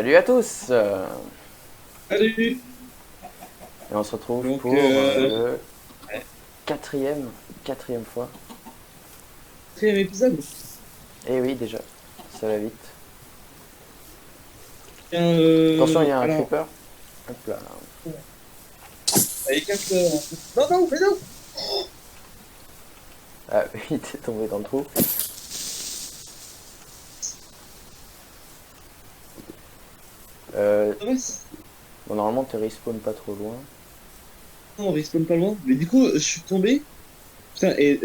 Salut à tous Salut. Et on se retrouve Donc, pour le ouais, quatrième fois. quatrième épisode. Eh oui, déjà, ça va vite. Tiens, Attention, il y a un alors, creeper. Hop là. avec un cœur. Non, non, mais non. Ah, il était tombé dans le trou. Euh, Thomas. bon, normalement, tu respawn pas trop loin. Non, on respawn pas loin. Mais du coup, je suis tombé. Putain, et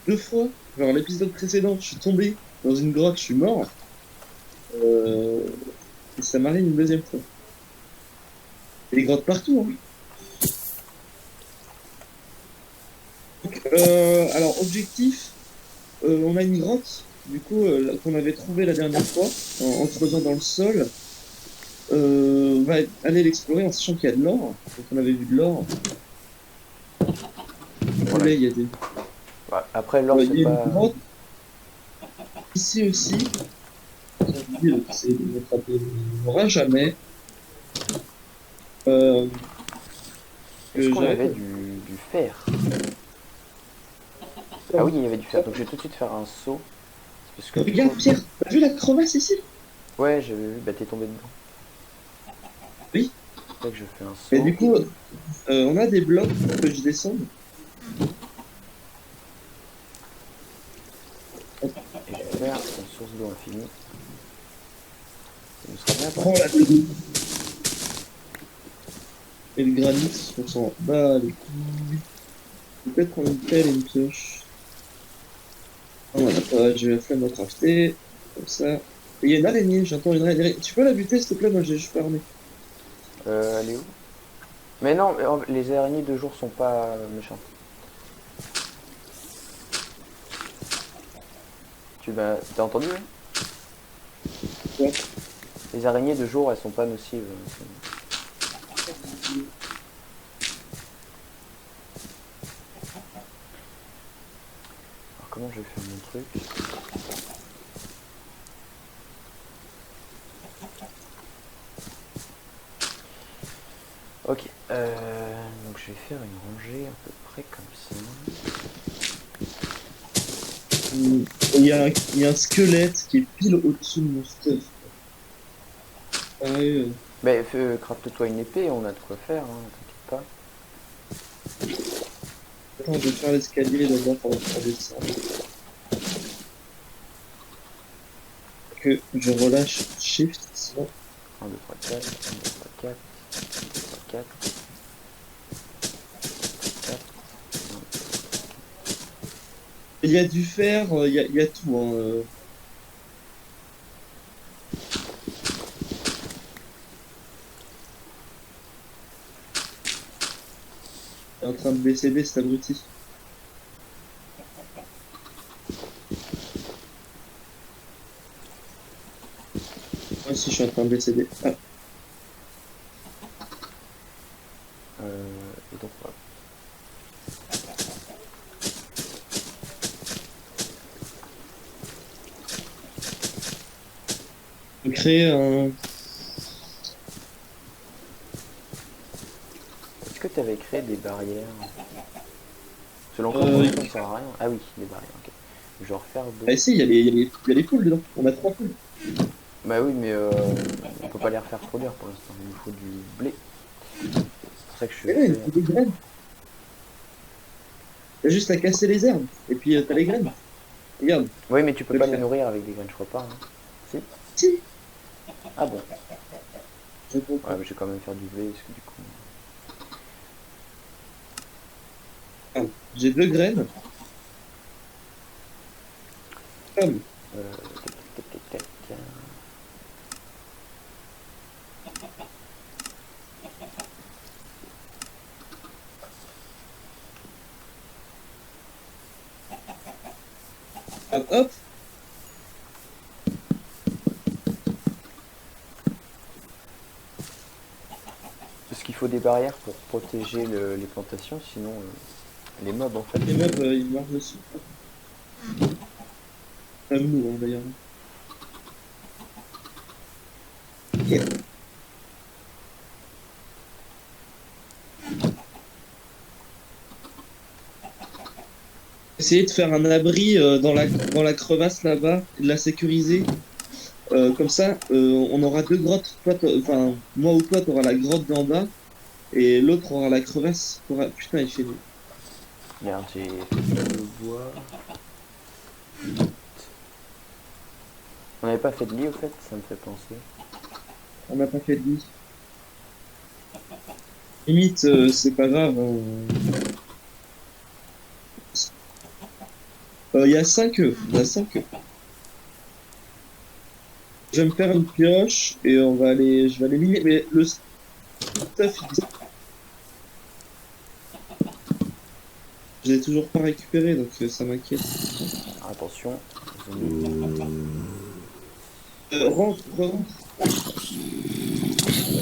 deux fois. Genre, l'épisode précédent, je suis tombé dans une grotte, je suis mort. Euh, et ça m'arrive une deuxième fois. Il y a des grottes partout, hein. Donc, alors, objectif, on a une grotte, du coup, qu'on avait trouvée la dernière fois, en creusant dans le sol. On va aller l'explorer en sachant qu'il y a de l'or. Donc on avait vu de l'or. Voilà. Là, il y a des... Ouais, après, l'or, il c'est y a une pas. grotte ici aussi. Ça, je vous dis, c'est de attraper. On n'aura jamais. Euh, Est-ce que qu'on j'arrête. avait du fer? Ah oui, il y avait du fer. Donc, je vais tout de suite faire un saut. Parce que du Regarde, coup. Pierre, t'as vu la crevasse ici? Ouais, j'avais vu. Bah, t'es tombé dedans. Oui. C'est vrai que je fais un Et saut. du coup, on a des blocs pour que je descende. On Et je vais faire une source d'eau infinie. Ça nous sera bien prend pratique. la et le granit, on s'en bat les couilles. Peut-être prendre une pelle et une pioche. Non, on a pas, j'ai eu la flemme de crafter. Comme ça. Et il y a une araignée, j'entends une araignée. Tu peux la buter, s'il te plaît? Moi, j'ai juste pas armé. Elle est où? Mais non, les araignées de jour sont pas méchantes. T'as entendu, hein? Ouais. Les araignées de jour, elles sont pas nocives. Alors comment je vais faire mon truc? Ok, donc je vais faire une rangée à peu près comme ça. Il y a un squelette qui est pile au-dessus de mon stuff. Sérieux. Mais crafte-toi une épée, on a de quoi faire, hein, t'inquiète Attends, je vais faire l'escalier d'abord pour descendre. Que je relâche Shift, sinon. pas. 1, 2, 3, 4, 1, 2, 3, 4, 1, 2, 3, 4, 4. Il y a du fer, il y a tout, hein. Il est en train de décéder, cet abruti. Moi aussi, je suis en train de décéder. Ah, Et donc voilà. je vais créer un. Est-ce que tu avais créé des barrières? Selon quoi pour Euh, l'instant ça sert à rien. Ah oui, des barrières, ok. Je vais en refaire deux. Ah, ici, il y a les poules dedans. On a trois poules. Bah oui, mais on peut pas les refaire produire pour l'instant. Il nous faut du blé. C'est pour ça que je Et là, il fais. faut des graines. T'as juste à casser les herbes. Et puis, t'as les graines. Regarde, Oui, mais tu peux je vais pas le les faire. nourrir avec des graines, je crois pas, hein. Si? Si, Ah bon? je Ouais, comprends. mais je vais quand même faire du blé, parce que du coup. Ah, j'ai deux graines. Comme. Tac, tac, tac, tac. Hop, hop. Parce qu'il faut des barrières pour protéger les plantations, sinon les mobs en fait. Les mobs, ils marchent dessus. Comme nous, hein, d'ailleurs. Essayer de faire un abri dans la crevasse là-bas, et de la sécuriser. Comme ça, on aura deux grottes. Enfin, moi ou toi, t'auras la grotte d'en bas et l'autre aura la crevasse. Putain, il fait nuit. Merde, j'ai fait le bois. On n'avait pas fait de lit au fait, ça me fait penser. On n'a pas fait de lit. Limite, c'est pas grave. Il y a 5 œufs. Il y a 5 œufs. Je vais me faire une pioche et je vais aller miner. Mais le stuff, je l'ai toujours pas récupéré, donc ça m'inquiète. Attention, zombies. Rentre. On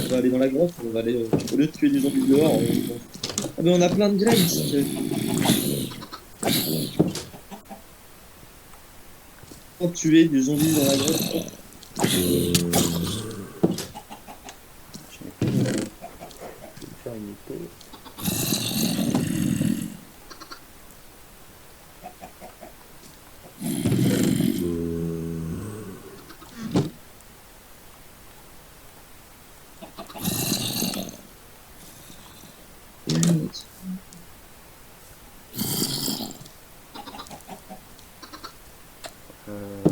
va aller dans la grotte, on va aller, au lieu de tuer des zombies dehors, Ah mais on a plein de graines. Quand tuer des zombies dans la grotte. Je n'ai plus d'épée. Je vais me faire une épée.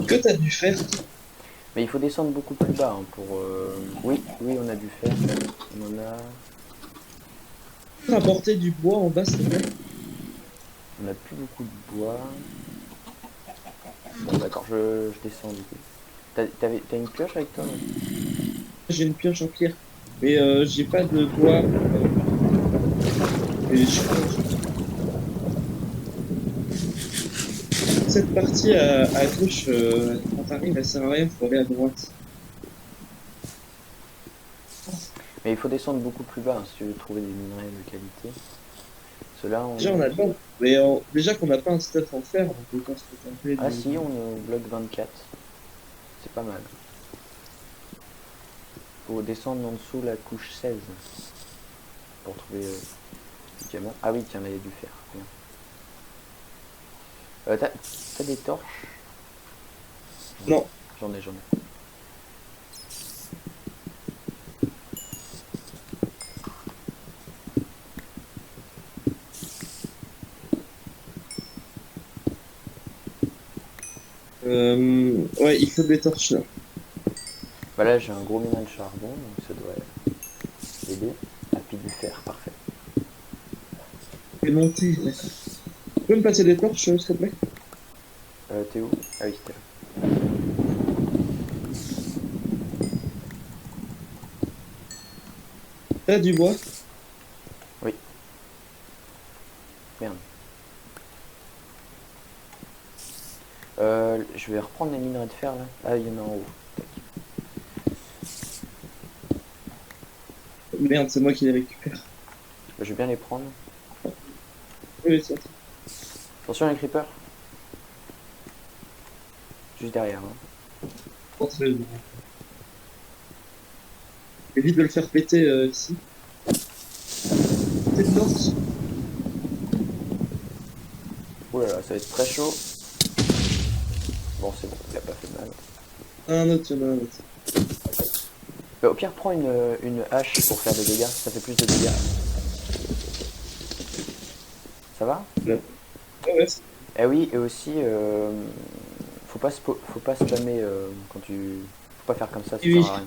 Que t'as dû faire? Mais il faut descendre beaucoup plus bas hein, pour... Oui, on a dû faire. On en a... Apporter du bois en bas, s'il te plaît. On a plus beaucoup de bois. Bon d'accord, je descends du coup. T'as une pioche avec toi? J'ai une pioche en pierre. Mais j'ai pas de bois. Et cette partie à gauche, quand t'arrives, elle sert à rien, faut aller à droite. Mais il faut descendre beaucoup plus bas hein, si tu veux trouver des minerais de qualité. Ceux-là, on... Déjà, on a pas. Mais déjà qu'on n'a pas un stuff en fer, on peut pas se contenter Ah de. si, on est au bloc 24. C'est pas mal. Faut descendre en dessous la couche 16 pour trouver du diamant. Ah oui, tiens, là il y a du fer. Bien. T'as des torches? Non. J'en ai. Ouais, il faut des torches là. Bah là j'ai un gros minerai de charbon, donc ça doit aider. Ah puis du fer, parfait. Et monter, d'accord. Tu peux me passer des torches, s'il te plaît? T'es où? Ah oui, c'était là. T'as du bois? Oui. Merde. Je vais reprendre les minerais de fer là. Ah, il y en a en haut. Tac. Merde, c'est moi qui les récupère. Je vais bien les prendre. Oui, c'est ça. Attention les creepers. Juste derrière. Hein. Évite de le faire péter ici. C'est de torche. Oh là là, ça va être très chaud. Bon, c'est bon, il a pas fait de mal. Un autre, il y en a un autre. Au pire, prends une hache pour faire des dégâts, ça fait plus de dégâts. Ça va? Ouais, ouais. Eh oui, et aussi, faut pas spammer quand tu... Faut pas faire comme ça Oui. sert à rien.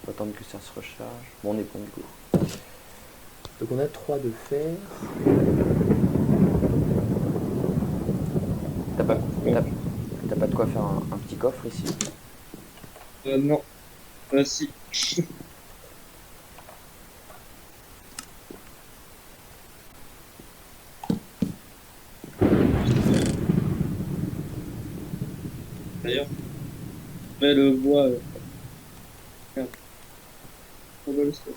Faut attendre que ça se recharge. Bon, on est bon du coup. Donc on a 3 de fer. T'as pas de quoi faire un petit coffre ici? Non. Si. D'ailleurs. Mais le bois. Merde. On va le faire.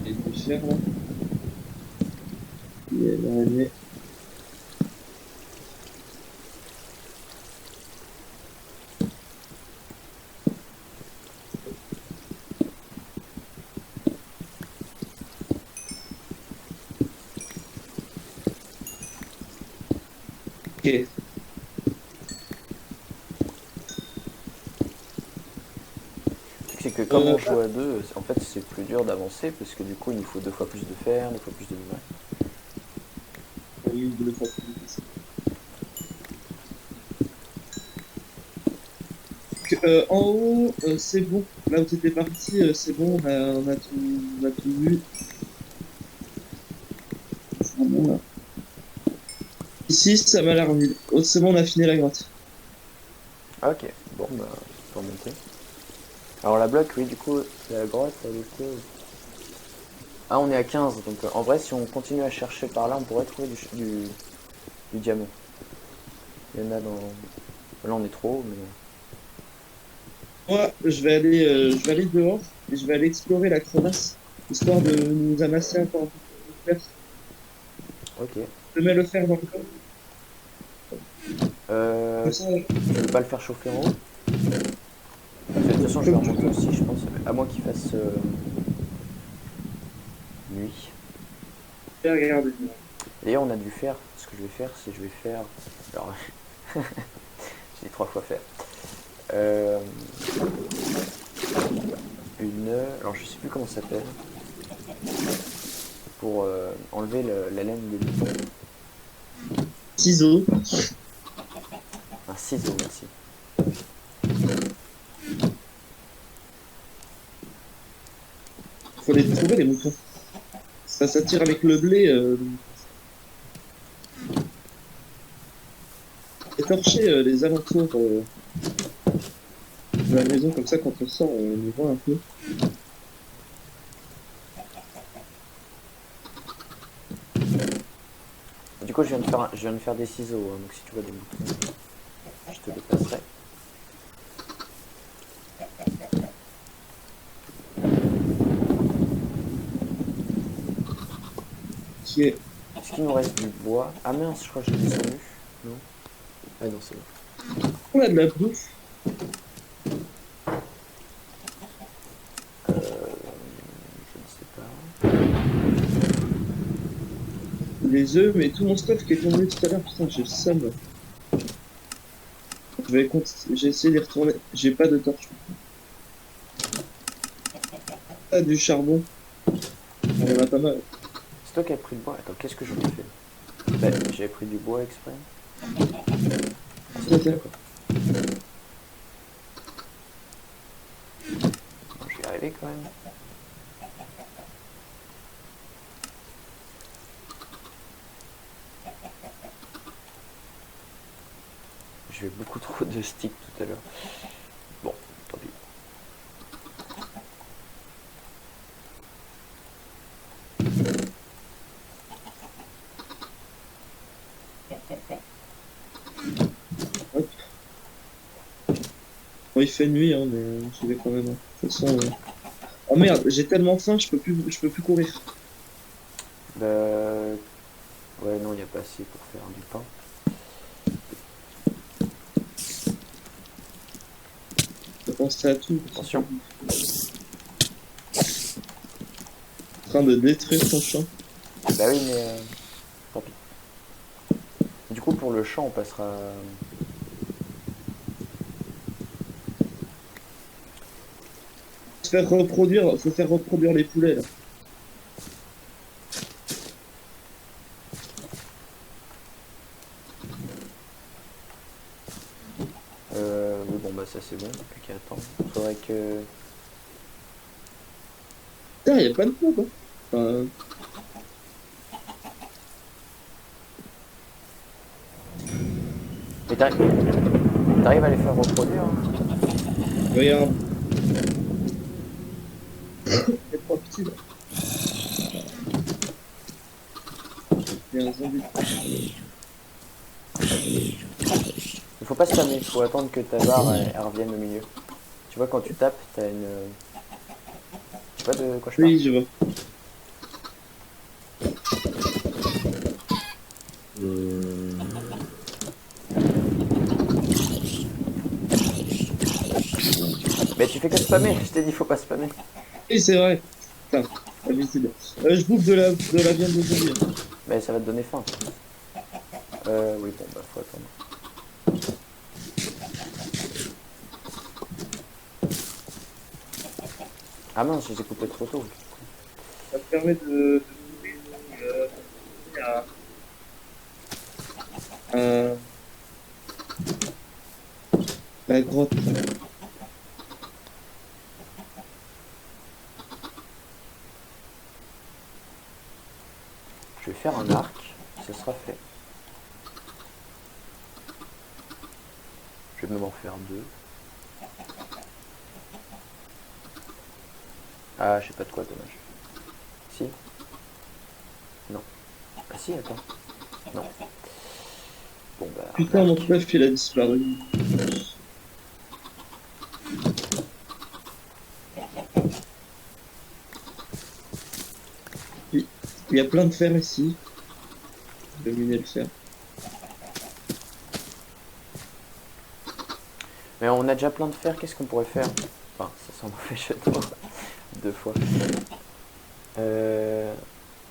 Et du fer là. est l'araignée. Ok. C'est que comme on joue à deux, en fait c'est plus dur d'avancer parce que du coup il nous faut 2 fois plus de fer, 2 fois plus de minerais. Oui, de le faire plus vite. En haut, c'est bon. Là où t'étais parti, c'est bon. On a tout vu. C'est bon, là. Ici, ça m'a l'air vide. Oh, c'est bon, on a fini la grotte. Ah ok, bon bah on peut remonter. Alors la bloc, oui du coup, la grotte, elle était... Ah on est à 15, donc en vrai si on continue à chercher par là, on pourrait trouver du diamant. Il y en a dans... Là on est trop haut, mais... Moi, je vais aller dehors et je vais aller explorer la crevasse, histoire de nous amasser encore un peu de fer. Ok. Je mets le fer dans le corps. Comme ça, Je vais pas le faire chauffer en haut. De toute façon je vais comme tu remonter veux. aussi je pense, à moins qu'il fasse nuit. Je vais regarder. D'ailleurs on a dû faire, ce que je vais faire c'est je vais faire... Alors j'ai dit 3 fois faire. Euh, alors je sais plus comment ça s'appelle, pour enlever la laine des moutons. Ciseaux. Un ciseau, merci. Faut les trouver, les moutons. Ça s'attire avec le blé. Écorcher les alentours de la maison, comme ça, quand on sort, on les voit un peu. Du coup je viens de faire des ciseaux, hein, donc si tu vois des moutons, je te les passerai. Qui est... Est-ce qu'il nous reste du bois? Ah mince, je crois que j'ai descendu. Non? Ah non, c'est bon. On a de la bouffe. Je ne sais pas. Les œufs, mais tout mon stuff qui est tombé tout à l'heure, putain, j'ai le seum. J'ai essayé d'y retourner. J'ai pas de torche. Ah, du charbon. On en a pas mal. C'est toi qui as pris le bois? Attends, qu'est-ce que j'en ai fait? Bah, j'avais pris du bois exprès. Ah, c'est Tiens, d'accord. Bon, je vais y arriver quand même. J'ai eu beaucoup trop de sticks tout à l'heure. Bon, tant pis. hop. Bon, il fait nuit, hein, mais j'y vais quand même. Hein. De toute façon, oh merde, j'ai tellement faim, je peux plus courir. Bah... Ouais, non, il n'y a pas assez pour faire du pain. Je pense à tout. Attention. En train de détruire ton champ. Bah oui, mais... tant pis. Du coup, pour le champ, on passera... Faut faire reproduire les poulets, là. Oui, bon, bah ça c'est bon, plus qu'à attendre. Faudrait que... Putain, y a pas de quoi, quoi. Enfin, Mais t'arrives à les faire reproduire, hein? regarde. Les trois petits, là. Il y a un zombie. Il faut pas se spammer, il faut attendre que ta barre elle revienne au milieu. Tu vois, quand tu tapes, t'as une... Tu vois de quoi je parle? Oui, je vois. Mais tu fais que spammer, je t'ai dit faut pas spammer. Oui, c'est vrai. Putain, habitude. Je bouffe de la viande de zombie. Hein. Mais ça va te donner faim. Oui, bon, bah faut attendre. Ah mince, je les ai coupés trop tôt. Ça me permet de m'ouvrir à la grotte. Je vais faire un arc, ça sera fait. Je vais même en faire deux. Ah, je sais pas de quoi, dommage. Si? Non. Ah si, attends. Non. Bon bah, un Putain, mon arc. stuff, il a disparu. Il il y a plein de fer ici. Je vais miner le fer. Mais on a déjà plein de fer, qu'est-ce qu'on pourrait faire? Enfin, ça sent mauvais chez toi. Deux fois.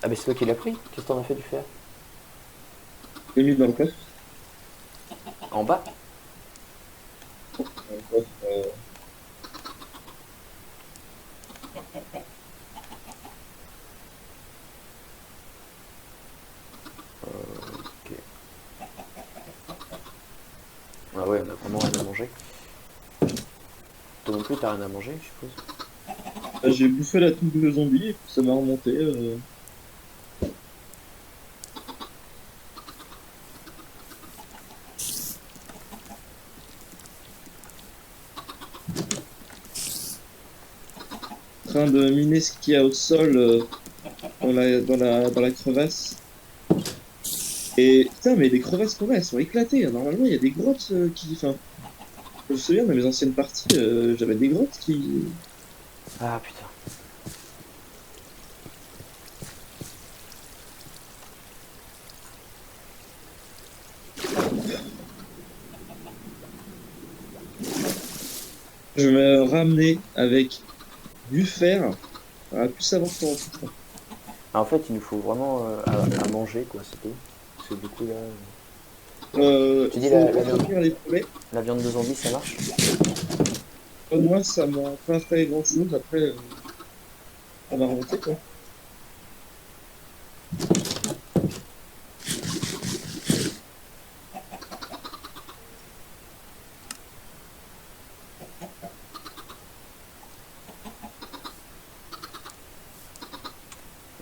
Ah mais c'est toi qui l'as pris? Qu'est-ce que t'en as fait du fer? Je l'ai mis dans le coffre. En bas? Dans le coffre, Ok. Ah ouais, on a vraiment rien à manger. Toi non plus, t'as rien à manger, je suppose. j'ai bouffé la toux de zombie et puis ça m'a remonté. En train de miner ce qu'il y a au sol dans la crevasse. Et putain, mais les crevasses qu'on a, elles sont éclatées. Normalement, il y a des grottes qui. Enfin, je me souviens de mes anciennes parties, j'avais des grottes qui. Ah putain. Je me ramenais avec du fer. On aurait pu savoir comment faire. Ah, en fait, il nous faut vraiment à manger, quoi, c'est tout. Parce que du coup, là... Tu Il dis faut la viande, entretenir les poulets. la viande de zombie, ça marche? Moi, ça m'a pas fait grand-chose. Après, ça m'a remonté, quoi.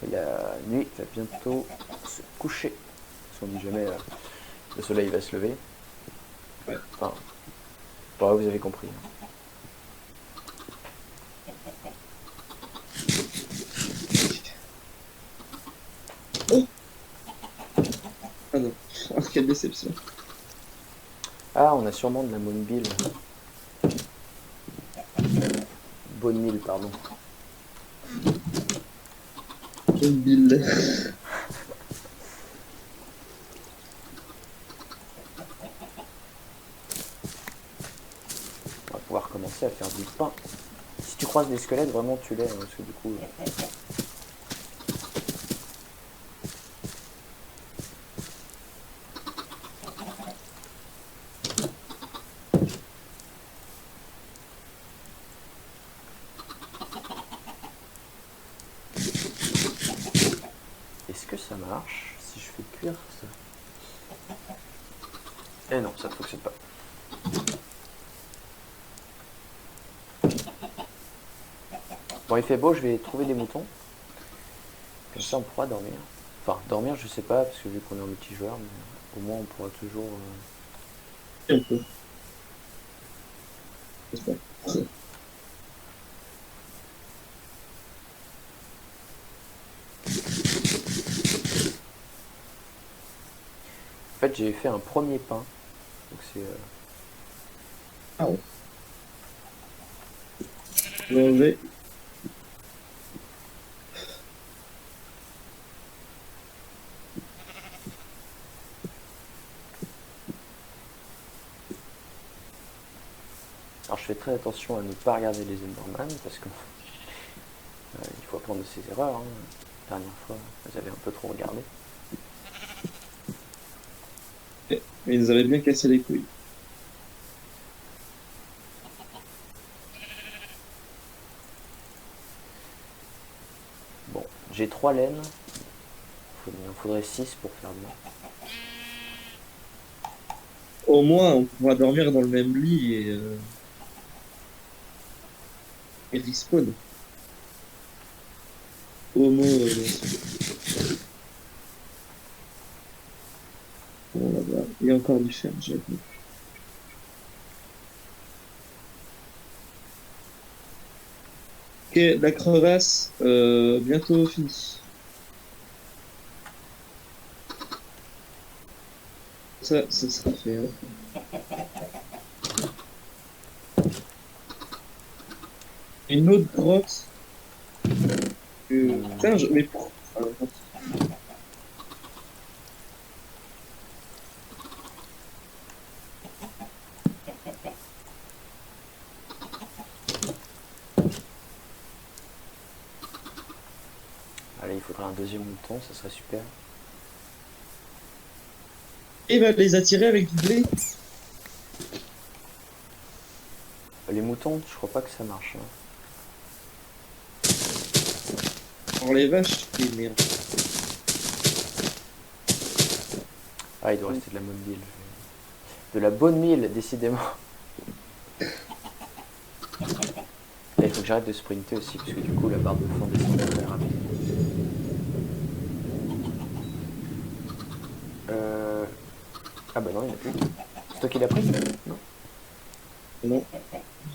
Et la nuit va bientôt se coucher. Parce qu'on dit jamais le soleil va se lever. Ouais. Enfin, bah, vous avez compris. Oh! Ah non. Oh, quelle déception. Ah, on a sûrement de la bonne mille, pardon. Une bille. On va pouvoir commencer à faire du pain. Si tu croises des squelettes, vraiment tue-les, hein, parce que du coup... Est-ce que ça marche si je fais cuire ça? Eh non, ça ne fonctionne pas. Bon, il fait beau, je vais trouver des moutons. Comme ça, on pourra dormir. Enfin, dormir, je sais pas, parce que vu qu'on est en multijoueur, mais au moins on pourra toujours... Un peu. J'espère. En fait, j'ai fait un premier pain. Donc c'est... Ah ouais. Manger. Alors je fais très attention à ne pas regarder les Enderman parce que il faut apprendre de ses erreurs. Hein. La dernière fois, j'avais un peu trop regardé. Mais ils nous avaient bien cassé les couilles. Bon, j'ai 3 laines. Il en faudrait 6 pour faire bien. Au moins, on pourra dormir dans le même lit et respawn. Au moins, bon, là-bas, il y a encore du fer, j'ai vu. Ok, la crevasse, bientôt finie. Ça sera fait. Hein. Une autre grotte. Putain, mais pourquoi? Allez, il faudrait un deuxième mouton, ça serait super. Il va les attirer avec du blé. Les moutons, je crois pas que ça marche. Hein. Alors les vaches, et merde. Ah, il doit rester de la bonne mille. De la bonne mille, décidément. Et il faut que j'arrête de sprinter aussi, parce que du coup, la barre de fond descend très rapide. Ah bah non, il n'y en a plus. C'est toi qui l'as pris? Non. Non,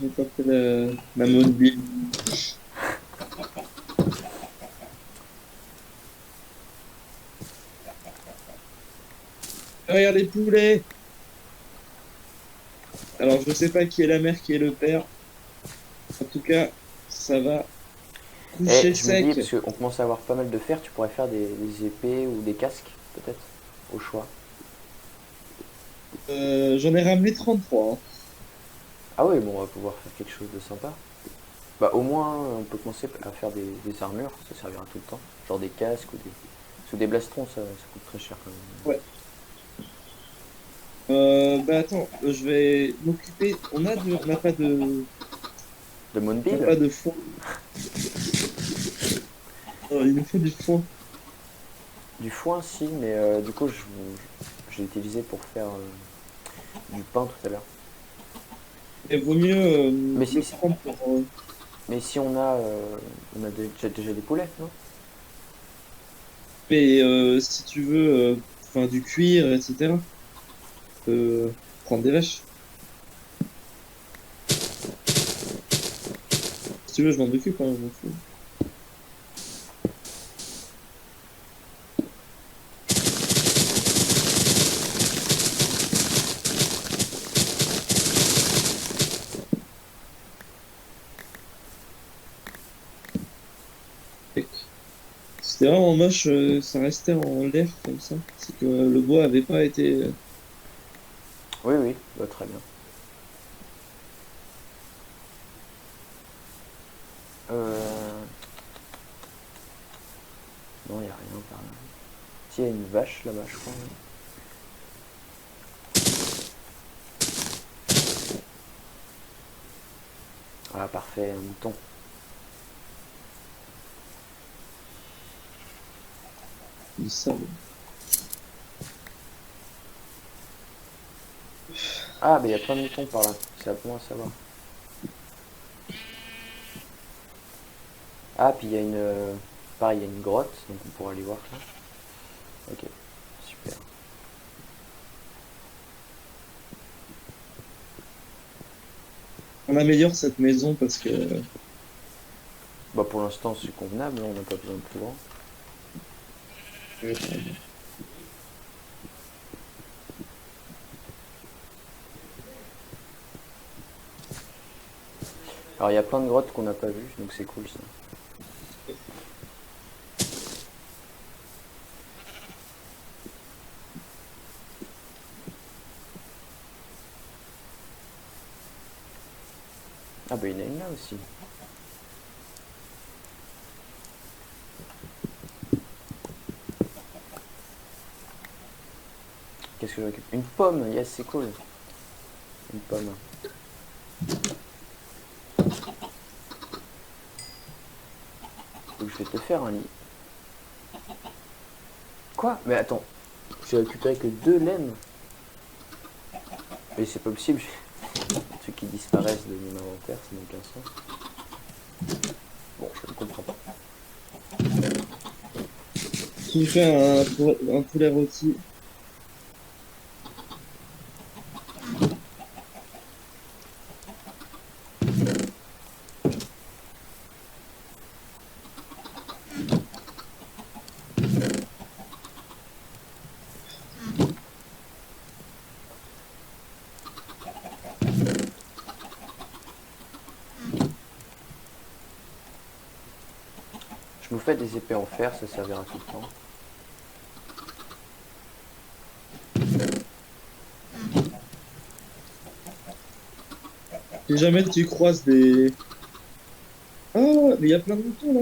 j'ai pas fait la mobile. Regarde les poulets. Alors je sais pas qui est la mère, qui est le père. En tout cas, ça va Et coucher je me dis, sec. parce qu'on commence à avoir pas mal de fer, tu pourrais faire des épées ou des casques, peut-être, au choix. J'en ai ramené 33. Hein. Ah oui, bon, on va pouvoir faire quelque chose de sympa. Bah au moins, on peut commencer à faire des armures, ça servira tout le temps. Genre des casques ou des... Parce que des blastrons, ça coûte très cher quand même. Ouais. Bah attends, je vais m'occuper. De On n'a Moonbill. pas de foin. Il nous faut du foin. Du foin, si, mais du coup, je l'ai utilisé pour faire du pain tout à l'heure. Il vaut mieux Mais le si, prendre pour. mais si on a déjà des poulets, non? Mais si tu veux, enfin du cuir, etc. Prendre des vaches. Si tu veux, je m'en occupe. Hein, je m'en fous. C'était vraiment moche, ça restait en l'air comme ça. C'est que le bois avait pas été. Oui, oui, bah, très bien. Euh... Non, il n'y a rien par là. Si, il y a une vache là-bas, je crois. Ouais. Ah, parfait, un mouton. Du sable. Ah, bah il y a plein de moutons par là. C'est bon à savoir. Ah, puis il y a une... pareil, il y a une grotte, donc on pourra aller voir ça. Ok, super. On améliore cette maison parce que. Bah pour l'instant c'est convenable, on n'a pas besoin de plus grand. Alors il y a plein de grottes qu'on n'a pas vues, donc c'est cool ça. Ah bah il y en a une là aussi. Qu'est-ce que je récupère? Une pomme, yes, c'est cool. Une pomme. Donc je vais te faire un lit. Quoi? Mais attends, j'ai récupéré que 2 laines. Mais c'est pas possible. Des trucs qui disparaissent de mon inventaire, ça n'a aucun sens. Bon, je ne comprends pas. Qui fait un poulet rôti. Je me fais des épées en fer, ça servira tout le temps. Si jamais tu croises des... Ah, mais il y a plein de moutons là.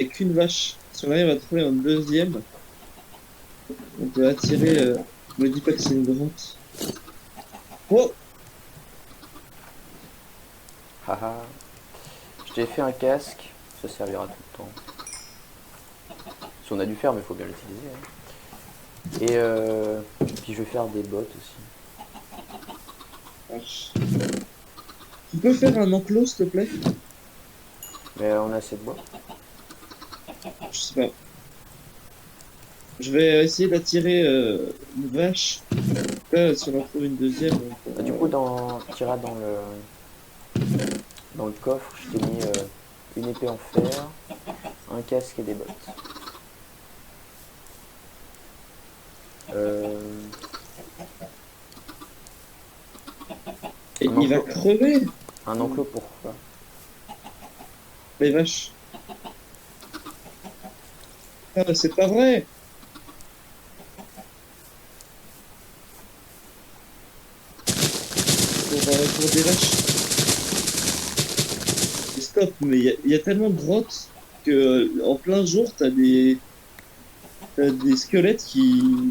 Et qu'une vache. Si on arrive à trouver un deuxième, on peut attirer... Me dis pas que c'est une grotte. Oh! Haha. Je t'ai fait un casque, ça servira tout le temps. Si on a dû faire, mais il faut bien l'utiliser. Hein. Et puis je vais faire des bottes aussi. Vache. Tu peux faire un enclos, s'il te plaît? Mais on a assez de bois. Je sais pas. Je vais essayer d'attirer une vache. Là, si on en trouve une deuxième, Ah, du coup, tu iras dans le coffre, je t'ai mis une épée en fer, un casque et des bottes. Euh, et un il va enclos, crever, un enclos pourquoi? les vaches. Ah, c'est pas vrai. Pour des vaches. Et stop, mais il y a tellement de grottes que en plein jour, t'as des squelettes qui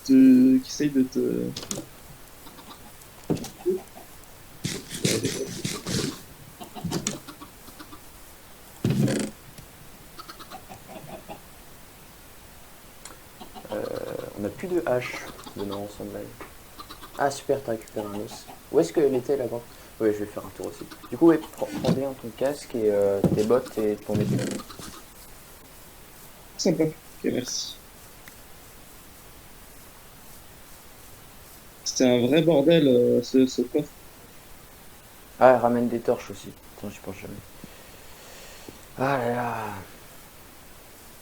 essayent de te. On n'a plus de hache de nos ensemble. Ah super, t'as récupéré un os. Où est-ce qu'elle était la grotte? Ouais, je vais faire un tour aussi. Du coup, ouais, prends bien ton casque et tes bottes et ton épée. Sympa. Ok, merci. C'était un vrai bordel, ce coffre. Ah, ramène des torches aussi. Attends, j'y pense jamais. Ah là là.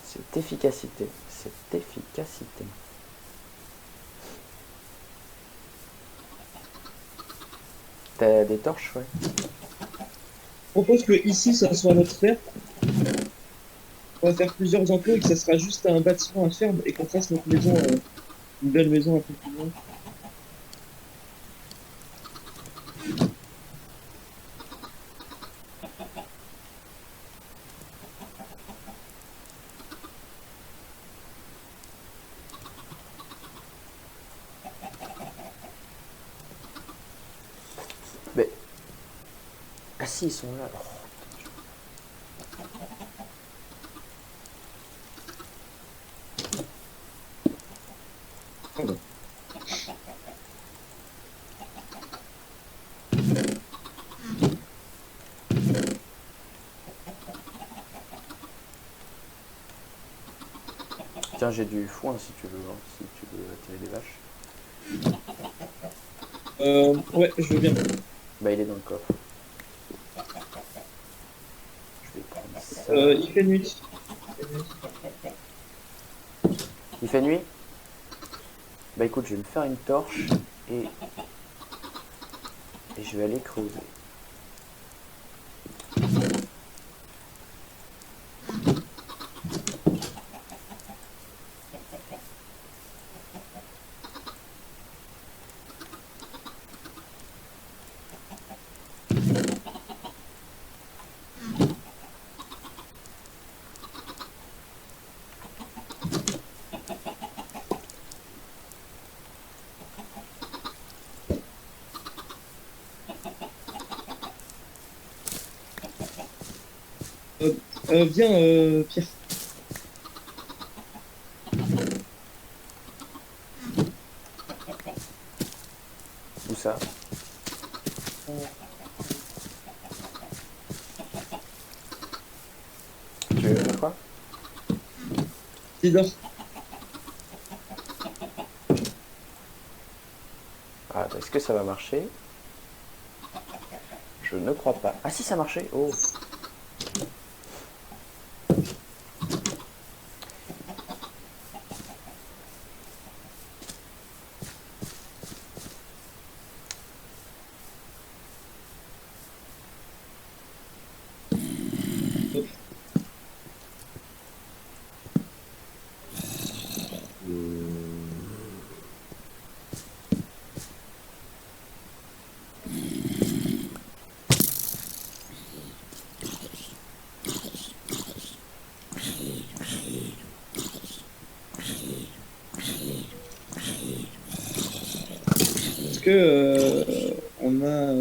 Cette efficacité. Cette efficacité. T'as des torches, ouais. Je propose que ici, ça soit notre ferme. On va faire plusieurs enclos et que ça sera juste un bâtiment à ferme et qu'on fasse notre maison, une belle maison un peu plus loin. Mais. Ah si, ils sont là. Oh. Pardon. Tiens, j'ai du foin si tu veux, hein, si tu veux attirer des vaches. Ouais, je veux bien. Bah, il est dans le coffre. Je vais prendre ça. Il fait nuit. Il fait nuit? Bah écoute, je vais me faire une torche et je vais aller creuser. Viens, Pierre. Où ça? Tu veux faire quoi? Il dort. Ah, est-ce que ça va marcher? Je ne crois pas. Ah si, ça marchait. Oh. Est-ce que on a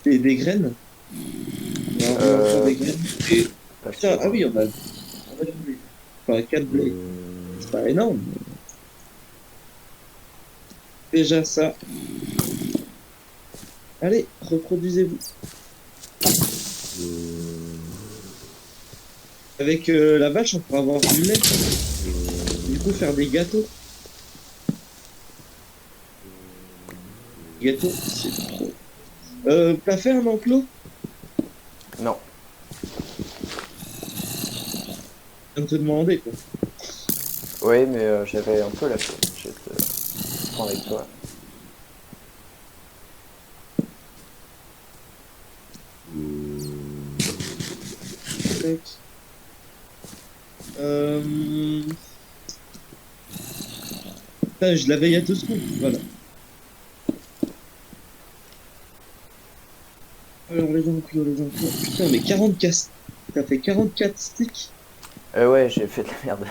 des graines? On a encore des graines. Et, Pas putain, sûr. ah oui, on a du blé. Enfin, 4 blés. C'est pas énorme. Déjà ça. Allez, reproduisez-vous. Avec la vache, on pourra avoir du lait. Du coup, faire des gâteaux. Gâteaux, c'est trop. T'as fait un enclos? Non. Je viens de te demander, quoi. Oui, mais j'avais un peu la flemme. Je vais te prendre avec toi. Tac. Euh... Putain, je l'avais il y a 2 secondes. Voilà. Alors, les enclos, les enclos. Putain, mais 44. T'as fait 44 sticks. Ouais, j'ai fait de la merde.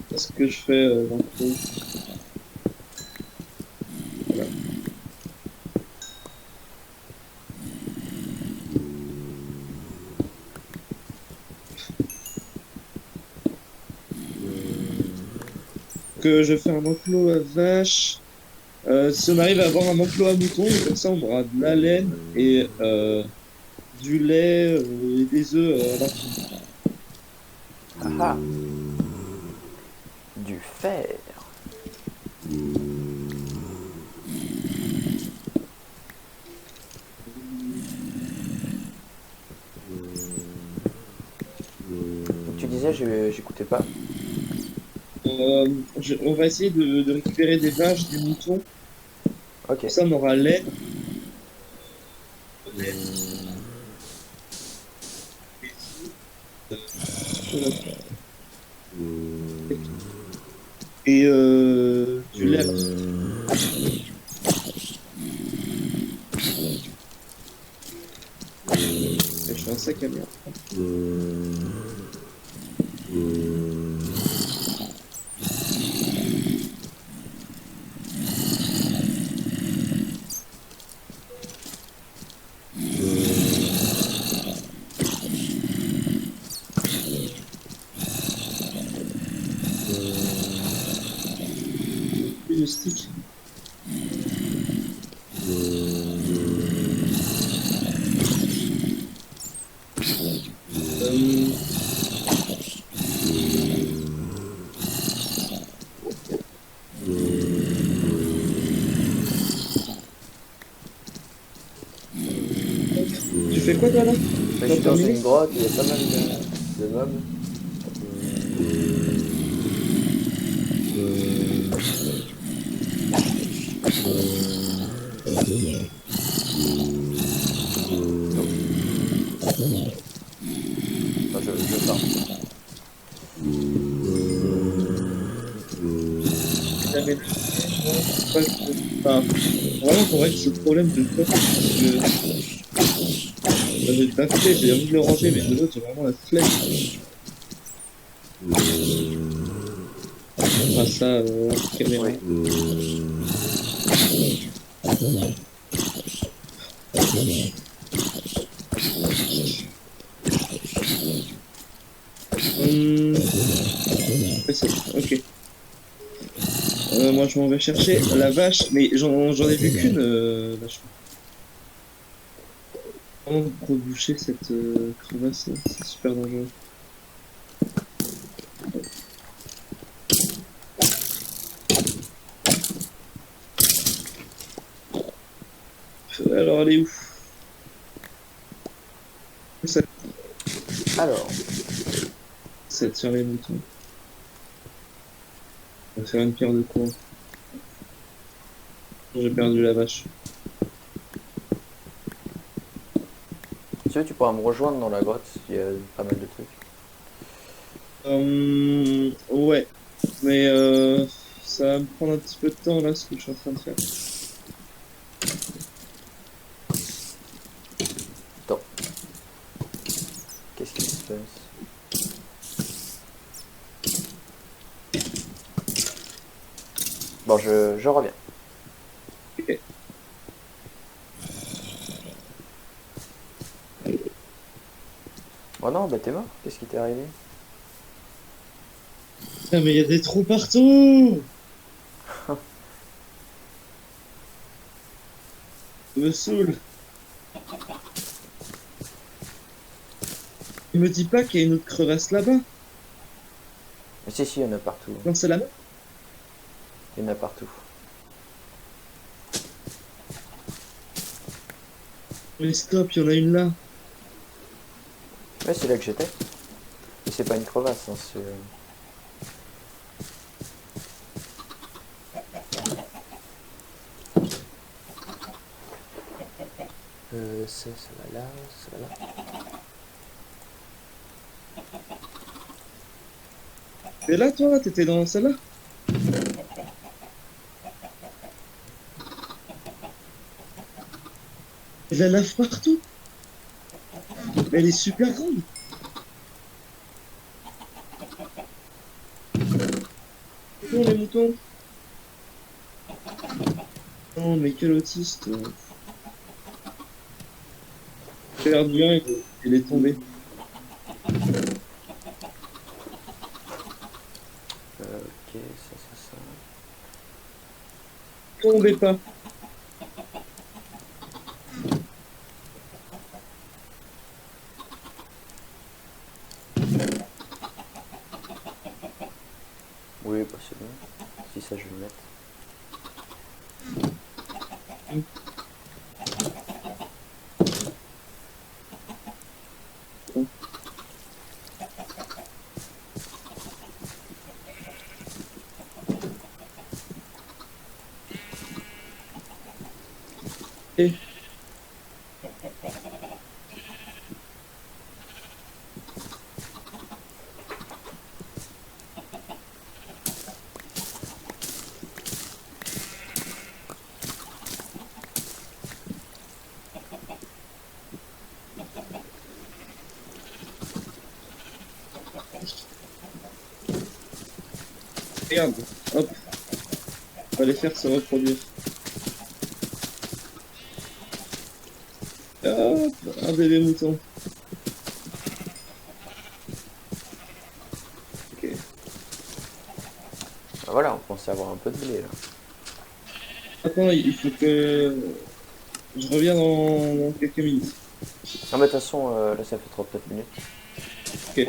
Qu'est-ce que je fais l'enclos? Voilà. Que je fais un enclos à vache. Si on arrive à avoir un enclos à mouton, comme ça on aura de la laine et du lait et des œufs à l'infini. Ah ah. Du fer. Tu disais, j'écoutais pas. On va essayer de récupérer des vaches, des moutons. Ok. Comme ça on aura lait. Et du lait. Et je fais un sac à merde. Et le stick. Euh, tu fais quoi toi là? Mais je T'as suis dans terminé? une grotte, il y a pas mal de mobs. Enfin, je sors. amélioré. Non, c'est pas que... Enfin, vraiment qu'on règle ce problème de coffre, parce que d'un côté, j'ai envie de le ranger, mais de l'autre, j'ai vraiment la flemme. Ah, ça, caméra. Oui. Ouais, ok. Moi, je m'en vais chercher la vache, mais j'en ai vu qu'une vache. Comment reboucher cette crevasse, là, c'est super dangereux. Alors, elle est où? Ça, Alors, ça tire les moutons. On va faire une pierre de coin. J'ai perdu la vache. si tu veux, tu pourras me rejoindre dans la grotte, il y a pas mal de trucs. Ouais, mais ça va me prendre un petit peu de temps là, ce que je suis en train de faire. Attends. Qu'est-ce qui se passe? Bon, je reviens. Ok. Oh non, bah t'es mort. Qu'est-ce qui t'est arrivé? Ah, mais il y a des trous partout! Ça me saoule. Il me dit pas qu'il y a une autre crevasse là-bas. Mais si, il y en a partout. Non, c'est la même. Il y en a partout. Mais stop, il y en a une là. Ouais, c'est là que j'étais. Et c'est pas une crevasse, hein, c'est... ça va là, ça va là. T'es là, toi, là? T'étais dans celle-là? Il y a de la lave partout. Mais elle est super grande. Non, les moutons. Non, mais quel autiste. Perdu un, il est tombé. Ok, ça. Tombez pas. Oui, bah c'est bon. Si ça, je vais le mettre. Et regarde, hop, on va les faire se reproduire. Hop, un bébé mouton. Ok. Ah, voilà, on commence à avoir un peu de blé là. Attends, il faut que je reviens dans quelques minutes. Non, mais de toute façon, là ça fait 39 minutes. Ok.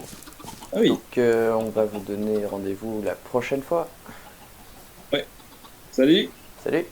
Ah oui, Donc on va vous donner rendez-vous la prochaine fois. ouais. Salut! Salut!